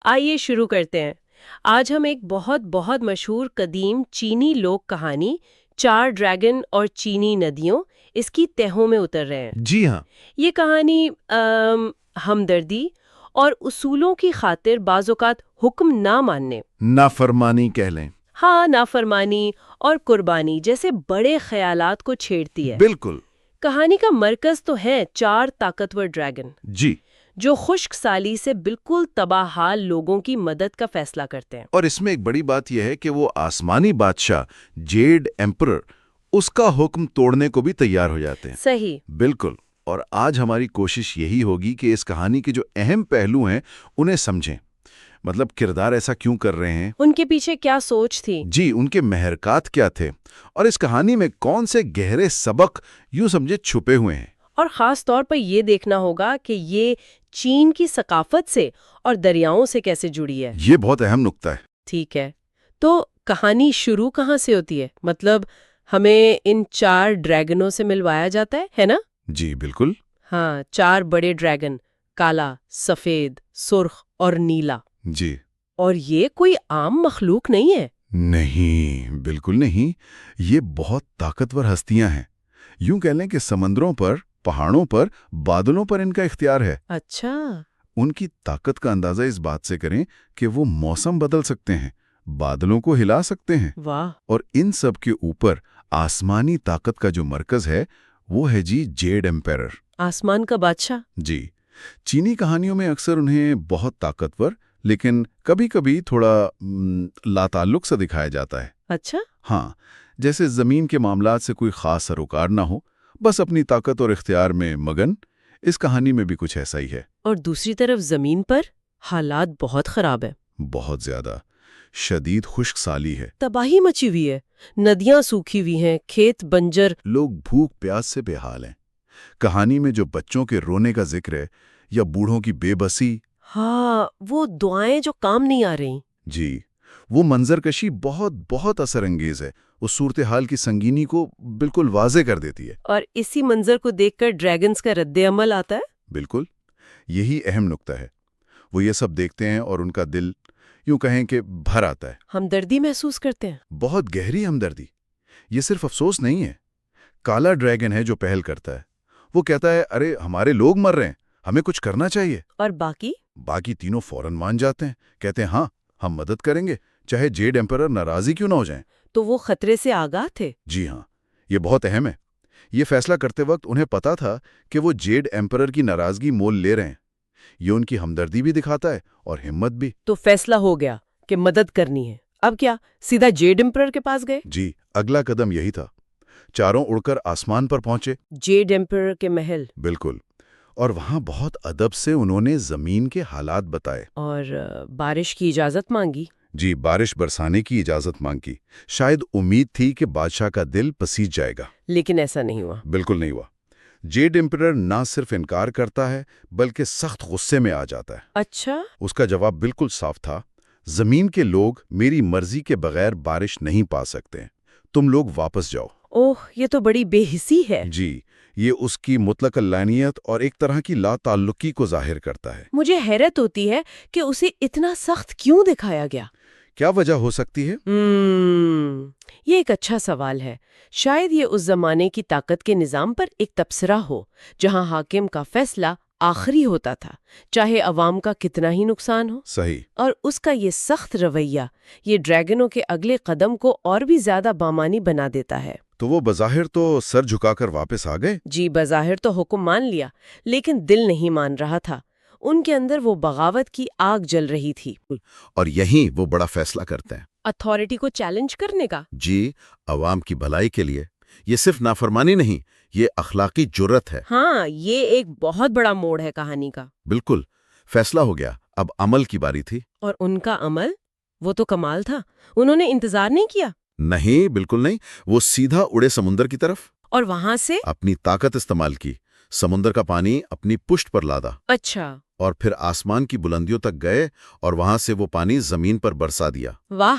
آئیے شروع کرتے ہیں۔ آج ہم ایک بہت بہت مشہور قدیم چینی لوک کہانی چار ڈریگن اور چینی ندیوں اس کی تہوں میں اتر رہے ہیں۔ جی ہاں۔ یہ کہانی ہمدردی اور اصولوں کی خاطر بعض اوقات حکم نہ ماننے، نافرمانی کہہ لیں۔ ہاں نافرمانی اور قربانی جیسے بڑے خیالات کو چھیڑتی ہے۔ بالکل۔ کہانی کا مرکز تو ہے چار طاقتور ڈریگن جی۔ جو خشک سالی سے بالکل تباہ حال لوگوں کی مدد کا فیصلہ کرتے ہیں۔ اور اس میں ایک بڑی بات یہ ہے کہ وہ آسمانی بادشاہ جیڈ ایمپرر اس کا حکم توڑنے کو بھی تیار ہو جاتے ہیں۔ صحیح۔ بالکل۔ اور آج ہماری کوشش یہی ہوگی کہ اس کہانی کے جو اہم پہلو ہیں انہیں سمجھیں۔ مطلب کردار ایسا کیوں کر رہے ہیں، ان کے پیچھے کیا سوچ تھی؟ جی ان کے محرکات کیا تھے، اور اس کہانی میں کون سے گہرے سبق یوں سمجھے چھپے ہوئے ہیں۔ اور خاص طور پر یہ دیکھنا ہوگا کہ یہ چین کی ثقافت سے اور دریاؤں سے کیسے جڑی ہے۔ یہ بہت اہم نکتہ ہے۔ ٹھیک ہے، تو کہانی شروع کہاں سے ہوتی ہے؟ مطلب ہمیں ان چار ڈریگنوں سے ملوایا جاتا ہے نا؟ جی بالکل۔ ہاں، چار بڑے ڈریگن، کالا، سفید، سرخ اور نیلا۔ جی۔ اور یہ کوئی عام مخلوق نہیں ہے۔ نہیں، بالکل نہیں، یہ بہت طاقتور ہستیاں ہیں۔ یوں کہہ لیں کہ سمندروں پر، پہاڑوں پر، بادلوں پر ان کا اختیار ہے۔ اچھا۔ ان کی طاقت کا اندازہ اس بات سے کریں کہ وہ موسم بدل سکتے ہیں، بادلوں کو ہلا سکتے ہیں۔ واہ۔ اور ان سب کے اوپر آسمانی طاقت کا جو مرکز ہے وہ ہے جی جیڈ ایمپیرر۔ آسمان کا بادشاہ۔ جی۔ چینی کہانیوں میں اکثر انہیں بہت طاقتور لیکن کبھی کبھی تھوڑا لاتعلق سا دکھایا جاتا ہے۔ اچھا۔ ہاں، جیسے زمین کے معاملات سے کوئی خاص سروکار نہ ہو، بس اپنی طاقت اور اختیار میں مگن۔ اس کہانی میں بھی کچھ ایسا ہی ہے۔ اور دوسری طرف زمین پر حالات بہت خراب ہے۔ بہت زیادہ شدید خشک سالی ہے۔ تباہی مچی ہوئی ہے، ندیاں سوکھی ہوئی ہیں، کھیت بنجر۔ لوگ بھوک پیاس سے بے حال ہیں۔ کہانی میں جو بچوں کے رونے کا ذکر ہے یا بوڑھوں کی بے بسی، ہاں، وہ دعائیں جو کام نہیں آ رہی۔ جی وہ منظر کشی بہت بہت اثر انگیز ہے۔ اس صورتحال کی سنگینی کو بالکل واضح کر دیتی ہے۔ اور اسی منظر کو دیکھ کر ڈریگنز کا رد عمل آتا ہے۔ بالکل، یہی اہم نکتہ ہے۔ وہ یہ سب دیکھتے ہیں اور ان کا دل یوں کہیں کہ بھر آتا ہے۔ ہمدردی محسوس کرتے ہیں۔ بہت گہری ہمدردی۔ یہ صرف افسوس نہیں ہے۔ کالا ڈریگن ہے جو پہل کرتا ہے۔ وہ کہتا ہے ارے ہمارے لوگ مر رہے ہیں، ہمیں کچھ کرنا چاہیے۔ اور باقی تینوں فوراً مان جاتے ہیں، کہتے ہیں ہاں ہم مدد کریں گے، چاہے جیڈ ایمپرر ناراضی کیوں نہ ہو جائیں۔ تو وہ خطرے سے آگاہ تھے۔ جی ہاں، یہ بہت اہم ہے۔ یہ فیصلہ کرتے وقت انہیں پتا تھا کہ وہ جیڈ ایمپرر کی ناراضگی مول لے رہے ہیں۔ یہ ان کی ہمدردی بھی دکھاتا ہے اور ہمت بھی۔ تو فیصلہ ہو گیا کہ مدد کرنی ہے۔ اب کیا سیدھا جیڈ ایمپرر کے پاس گئے؟ جی، اگلا قدم یہی تھا۔ چاروں اڑ کر آسمان پر پہنچے۔ جیڈ ایمپرر کے محل۔ بالکل۔ اور وہاں بہت ادب سے انہوں نے زمین کے حالات بتائے۔ اور بارش کی اجازت مانگی۔ جی، بارش برسانے کی اجازت مانگی۔ شاید امید تھی کہ بادشاہ کا دل پسیج جائے گا، لیکن ایسا نہیں ہوا۔ بالکل نہیں ہوا۔ جیڈ ایمپرر نہ صرف انکار کرتا ہے بلکہ سخت غصے میں آ جاتا ہے۔ اچھا۔ اس کا جواب بالکل صاف تھا، زمین کے لوگ میری مرضی کے بغیر بارش نہیں پا سکتے، تم لوگ واپس جاؤ۔ اوہ، یہ تو بڑی بے حسی ہے۔ جی، یہ اس کی مطلق علانیت اور ایک طرح کی لا تعلقی کو ظاہر کرتا ہے۔ مجھے حیرت ہوتی ہے کہ اسے اتنا سخت کیوں دکھایا گیا۔ کیا وجہ ہو سکتی ہے؟ یہ ایک اچھا سوال ہے۔ شاید یہ اس زمانے کی طاقت کے نظام پر ایک تبصرہ ہو، جہاں حاکم کا فیصلہ آخری ہوتا تھا، چاہے عوام کا کتنا ہی نقصان ہو۔ صحیح۔ اور اس کا یہ سخت رویہ یہ ڈریگنوں کے اگلے قدم کو اور بھی زیادہ بامانی بنا دیتا ہے۔ تو وہ بظاہر تو سر جھکا کر واپس آ گئے۔ جی، بظاہر تو حکم مان لیا، لیکن دل نہیں مان رہا تھا۔ ان کے اندر وہ بغاوت کی آگ جل رہی تھی۔ اور یہیں وہ بڑا فیصلہ کرتے ہیں۔ اتھارٹی کو چیلنج کرنے کا۔ جی، عوام کی بھلائی کے لیے۔ یہ صرف نافرمانی نہیں، یہ اخلاقی جرت ہے۔ ہاں، یہ ایک بہت بڑا موڑ ہے کہانی کا۔ بالکل، فیصلہ ہو گیا، اب عمل کی باری تھی۔ اور ان کا عمل، وہ تو کمال تھا۔ انہوں نے انتظار نہیں کیا۔ نہیں، بالکل نہیں، وہ سیدھا اڑے سمندر کی طرف۔ اور وہاں سے اپنی طاقت استعمال کی، سمندر کا پانی اپنی پشت پر لادا، اچھا، اور پھر آسمان کی بلندیوں تک گئے اور وہاں سے وہ پانی زمین پر برسا دیا۔ واہ،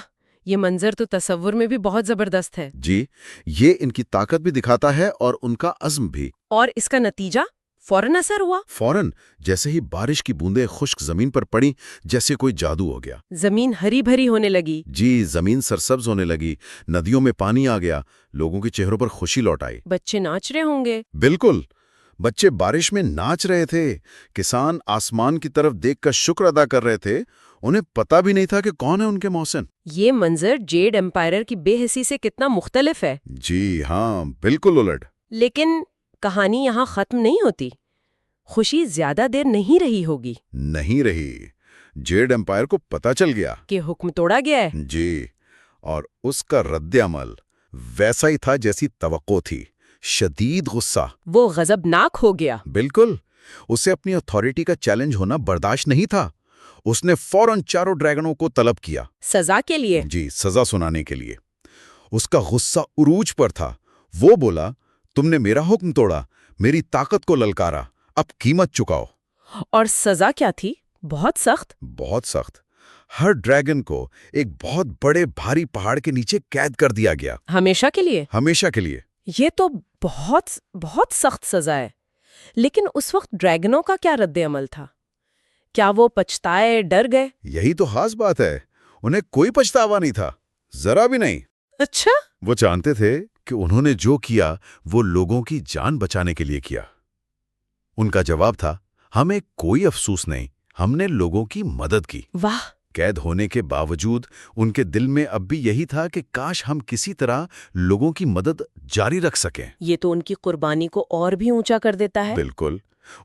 یہ منظر تو تصور میں بھی بہت زبردست ہے۔ جی، یہ ان کی طاقت بھی دکھاتا ہے اور ان کا عزم بھی۔ اور اس کا نتیجہ؟ فوراً اثر ہوا؟ فوراً جیسے ہی بارش کی بوندیں خشک زمین پر پڑیں جیسے کوئی جادو ہو گیا۔ زمین ہری بھری ہونے لگی۔ جی، زمین سرسبز ہونے لگی، ندیوں میں پانی آ گیا، لوگوں کے چہروں پر خوشی لوٹ آئی۔ بچے ناچ رہے ہوں گے۔ بالکل، بچے بارش میں ناچ رہے تھے، کسان آسمان کی طرف دیکھ کر شکر ادا کر رہے تھے، انہیں پتہ بھی نہیں تھا کہ کون ہے ان کے محسن۔ یہ منظر جیڈ ایمپائر کی بے حسی سے کتنا مختلف ہے۔ جی ہاں، بالکل الٹ۔ لیکن کہانی یہاں ختم نہیں ہوتی۔ خوشی زیادہ دیر نہیں رہی ہوگی نہیں رہی۔ جیڈ ایمپائر کو پتہ چل گیا کہ حکم توڑا گیا ہے۔ جی، اور اس کا رد عمل ویسا ہی تھا جیسی توقع تھی، شدید غصہ۔ وہ غضبناک ہو گیا۔ بالکل، اسے اپنی اتھارٹی کا چیلنج ہونا برداشت نہیں تھا۔ اس نے فوراً چاروں ڈریگنوں کو طلب کیا۔ سزا کے لیے؟ جی، سزا سنانے کے لیے۔ اس کا غصہ عروج پر تھا۔ وہ بولا، تم نے میرا حکم توڑا، میری طاقت کو للکارا، اب قیمت چکاؤ۔ اور سزا کیا تھی؟ بہت سخت۔ بہت سخت۔ ہر ڈریگن کو ایک بہت بڑے بھاری پہاڑ کے نیچے قید کر دیا گیا۔ ہمیشہ کے لیے؟ ہمیشہ کے لیے۔ یہ تو بہت بہت سخت سزا ہے۔ لیکن اس وقت ڈریگنوں کا کیا رد عمل تھا؟ کیا وہ پچھتائے، ڈر گئے؟ یہی تو خاص بات ہے، انہیں کوئی پچھتاوا نہیں تھا، ذرا بھی نہیں۔ اچھا؟ وہ جانتے تھے کہ انہوں نے جو کیا وہ لوگوں کی جان بچانے کے لیے کیا۔ ان کا جواب تھا، ہمیں کوئی افسوس نہیں، ہم نے لوگوں کی مدد کی۔ واہ! قید ہونے کے باوجود ان کے دل میں اب بھی یہی تھا کہ کاش ہم کسی طرح لوگوں کی مدد جاری رکھ سکیں۔ یہ تو ان کی قربانی کو اور بھی اونچا کر دیتا ہے۔ بالکل،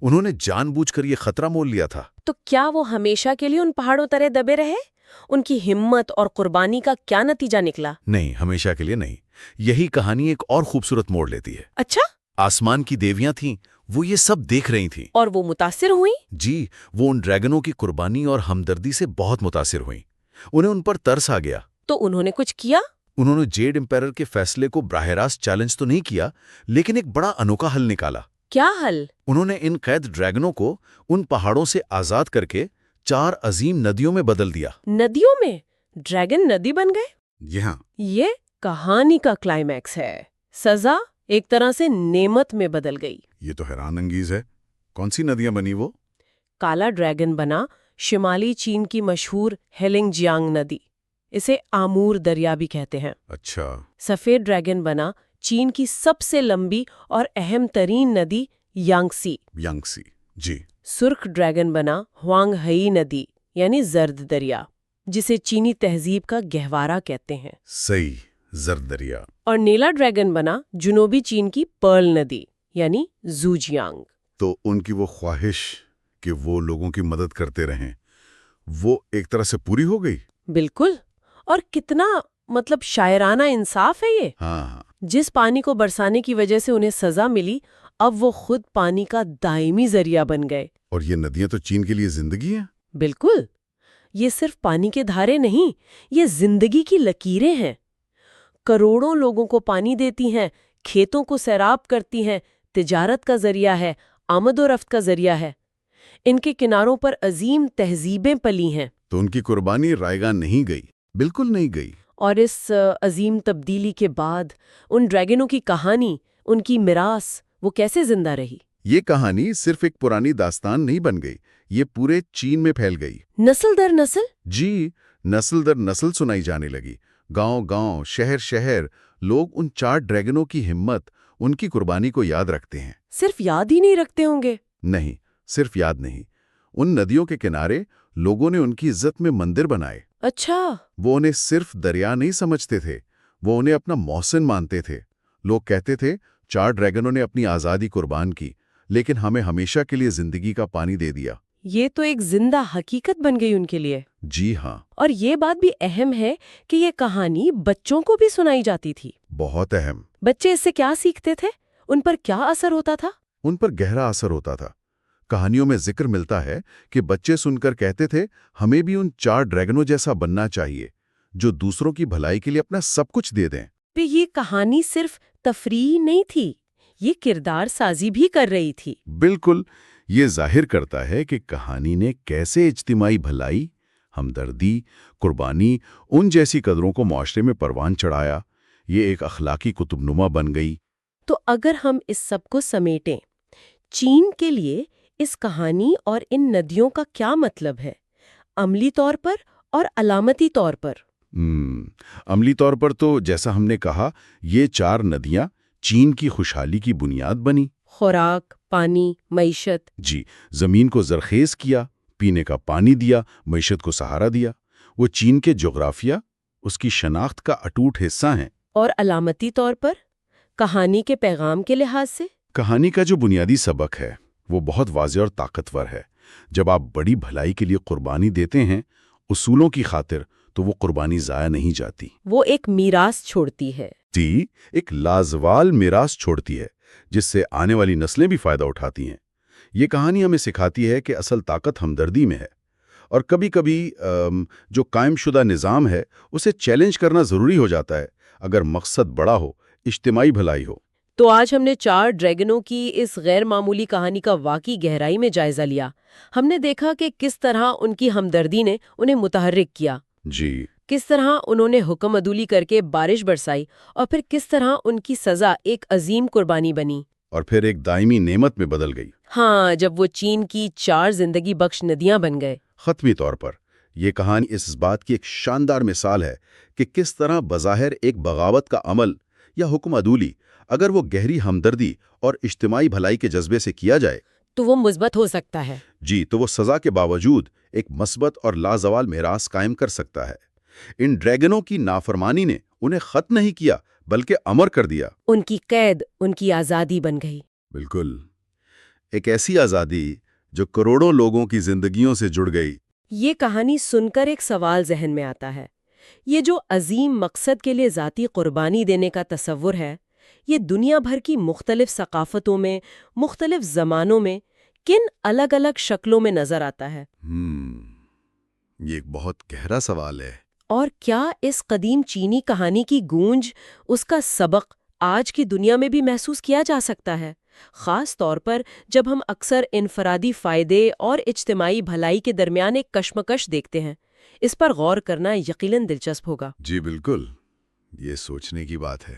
انہوں نے جان بوجھ کر یہ خطرہ مول لیا تھا۔ تو کیا وہ ہمیشہ کے لیے ان پہاڑوں تلے دبے رہے؟ ان کی ہمت اور قربانی کا کیا نتیجہ نکلا؟ نہیں، ہمیشہ کے لیے نہیں۔ یہی کہانی ایک اور خوبصورت موڑ لیتی ہے۔ اچھا؟ آسمان کی دیویاں تھیں، وہ یہ سب دیکھ رہی تھیں۔ اور وہ متاثر ہوئیں؟ جی، وہ ان ڈریگنوں کی قربانی اور ہمدردی سے بہت متاثر ہوئیں۔ انہیں ان پر ترس آ گیا۔ تو انہوں نے کچھ کیا؟ انہوں نے جیڈ امپیرر کے فیصلے کو براہ راست چیلنج تو نہیں کیا، لیکن ایک بڑا انوکھا حل نکالا۔ کیا حل؟ انہوں نے ان قید ڈریگنوں کو ان پہاڑوں سے آزاد کر کے 4 عظیم ندیوں میں بدل دیا۔ ندیوں میں؟ ڈریگن ندی بن گئے؟ جی ہاں۔ یہ کہانی کا کلائمیکس ہے۔ سزا ایک طرح سے نعمت میں بدل گئی۔ یہ تو حیران انگیز ہے۔ کون سی ندیاں بنی وہ؟ کالا ڈریگن بنا شمالی چین کی مشہور ہیلنگ جیانگ ندی، اسے آمور دریا بھی کہتے ہیں۔ اچھا۔ سفید ڈریگن بنا چین کی سب سے لمبی اور اہم ترین ندی یانگسی۔ یانگسی، جی۔ سرخ ڈریگن بنا ہوانگ ہئی ندی یعنی زرد دریا، جسے چینی تہذیب کا گہوارہ کہتے ہیں۔ صحیح، زرد دریا۔ اور نیلا ڈریگن بنا جنوبی چین کی پرل ندی یعنی زوجیانگ۔ تو ان کی وہ خواہش کہ وہ لوگوں کی مدد کرتے رہیں، وہ ایک طرح سے پوری ہو گئی۔ بالکل، اور کتنا شاعرانہ انصاف ہے یہ۔ ہاں۔ جس پانی کو برسانے کی وجہ سے انہیں سزا ملی، اب وہ خود پانی کا دائمی ذریعہ بن گئے۔ اور یہ ندیاں تو چین کے لیے زندگی ہیں۔ بالکل، یہ صرف پانی کے دھارے نہیں، یہ زندگی کی لکیریں ہیں۔ کروڑوں لوگوں کو پانی دیتی ہیں، کھیتوں کو سیراب کرتی ہیں، تجارت کا ذریعہ ہے، آمد و رفت کا ذریعہ ہے۔ ان کے کناروں پر عظیم تہذیبیں پلی ہیں۔ تو ان کی قربانی رائیگاں نہیں گئی، بالکل نہیں گئی۔ اور اس عظیم تبدیلی کے بعد ان ڈریگنوں کی کہانی، ان کی میراث، وہ کیسے زندہ رہی؟ یہ کہانی صرف ایک پرانی داستان نہیں بن گئی، یہ پورے چین میں پھیل گئی۔ نسل در نسل؟ جی، نسل در نسل سنائی جانے لگی۔ گاؤں گاؤں، شہر شہر، لوگ ان 4 ڈریگنوں کی ہمت، ان کی قربانی کو یاد رکھتے ہیں۔ صرف یاد ہی نہیں رکھتے ہوں گے؟ نہیں، صرف یاد نہیں۔ ان ندیوں کے کنارے لوگوں نے ان کی عزت میں مندر بنائے۔ اچھا۔ وہ انہیں صرف دریا نہیں سمجھتے تھے، وہ انہیں اپنا محسن مانتے تھے۔ لوگ کہتے تھے 4 ڈریگنوں نے اپنی آزادی قربان کی، لیکن ہمیں ہمیشہ کے لیے زندگی کا پانی دے دیا۔ یہ تو ایک زندہ حقیقت بن گئی ان کے لیے۔ جی ہاں۔ اور یہ بات بھی اہم ہے کہ یہ کہانی بچوں کو بھی سنائی جاتی تھی۔ بہت اہم۔ بچے اس سے کیا سیکھتے تھے؟ ان پر کیا اثر ہوتا تھا؟ ان پر گہرا اثر ہوتا تھا۔ کہانیوں میں ذکر ملتا ہے کہ بچے سن کر کہتے تھے، ہمیں بھی ان 4 ڈریگنوں جیسا بننا چاہیے، جو دوسروں کی بھلائی کے لیے اپنا سب کچھ دے دیں۔ پہ یہ کہانی صرف تفریح نہیں تھی، یہ کردار سازی بھی کر رہی تھی۔ بالکل، یہ ظاہر کرتا ہے کہ کہانی نے کیسے اجتماعی بھلائی، ہمدردی، قربانی، ان جیسی قدروں کو معاشرے میں پروان چڑھایا۔ یہ ایک اخلاقی کتب نما بن گئی۔ تو اگر ہم اس سب کو سمیٹیں، چین کے لیے اس کہانی اور ان ندیوں کا کیا مطلب ہے، عملی طور پر اور علامتی طور پر؟ عملی طور پر تو جیسا ہم نے کہا، یہ 4 ندیاں چین کی خوشحالی کی بنیاد بنی۔ خوراک، پانی، معیشت۔ جی، زمین کو زرخیز کیا، پینے کا پانی دیا، معیشت کو سہارا دیا۔ وہ چین کے جغرافیہ، اس کی شناخت کا اٹوٹ حصہ ہیں۔ اور علامتی طور پر کہانی کے پیغام کے لحاظ سے؟ کہانی کا جو بنیادی سبق ہے وہ بہت واضح اور طاقتور ہے۔ جب آپ بڑی بھلائی کے لیے قربانی دیتے ہیں، اصولوں کی خاطر، تو وہ قربانی ضائع نہیں جاتی۔ وہ ایک میراث چھوڑتی ہے۔ جی، ایک لازوال میراث چھوڑتی ہے جس سے آنے والی نسلیں بھی فائدہ اٹھاتی ہیں۔ یہ کہانی ہمیں سکھاتی ہے کہ اصل طاقت ہمدردی میں ہے، اور کبھی کبھی جو قائم شدہ نظام ہے اسے چیلنج کرنا ضروری ہو جاتا ہے، اگر مقصد بڑا ہو، اجتماعی بھلائی ہو۔ تو آج ہم نے 4 ڈریگنوں کی اس غیر معمولی کہانی کا واقعی گہرائی میں جائزہ لیا۔ ہم نے دیکھا کہ کس طرح ان کی ہمدردی نے انہیں متحرک کیا، جی، کس طرح انہوں نے حکم عدولی کر کے بارش برسائی، اور پھر کس طرح ان کی سزا ایک عظیم قربانی بنی، اور پھر ایک دائمی نعمت میں بدل گئی۔ ہاں، جب وہ چین کی 4 زندگی بخش ندیاں بن گئے۔ ختمی طور پر یہ کہانی اس بات کی ایک شاندار مثال ہے کہ کس طرح بظاہر ایک بغاوت کا عمل یا حکم عدولی، اگر وہ گہری ہمدردی اور اجتماعی بھلائی کے جذبے سے کیا جائے تو وہ مثبت ہو سکتا ہے۔ جی، تو وہ سزا کے باوجود ایک مثبت اور لازوال میراث قائم کر سکتا ہے۔ ان ڈریگنوں کی نافرمانی نے انہیں ختم نہیں کیا بلکہ امر کر دیا۔ ان کی قید ان کی آزادی بن گئی۔ بالکل، ایک ایسی آزادی جو کروڑوں لوگوں کی زندگیوں سے جڑ گئی۔ یہ کہانی سن کر ایک سوال ذہن میں آتا ہے، یہ جو عظیم مقصد کے لیے ذاتی قربانی دینے کا تصور ہے، یہ دنیا بھر کی مختلف ثقافتوں میں، مختلف زمانوں میں کن الگ الگ شکلوں میں نظر آتا ہے؟ یہ ایک بہت گہرا سوال ہے۔ اور کیا اس قدیم چینی کہانی کی گونج، اس کا سبق آج کی دنیا میں بھی محسوس کیا جا سکتا ہے؟ خاص طور پر جب ہم اکثر انفرادی فائدے اور اجتماعی بھلائی کے درمیان ایک کشمکش دیکھتے ہیں۔ اس پر غور کرنا یقیناً دلچسپ ہوگا۔ جی بالکل، یہ سوچنے کی بات ہے۔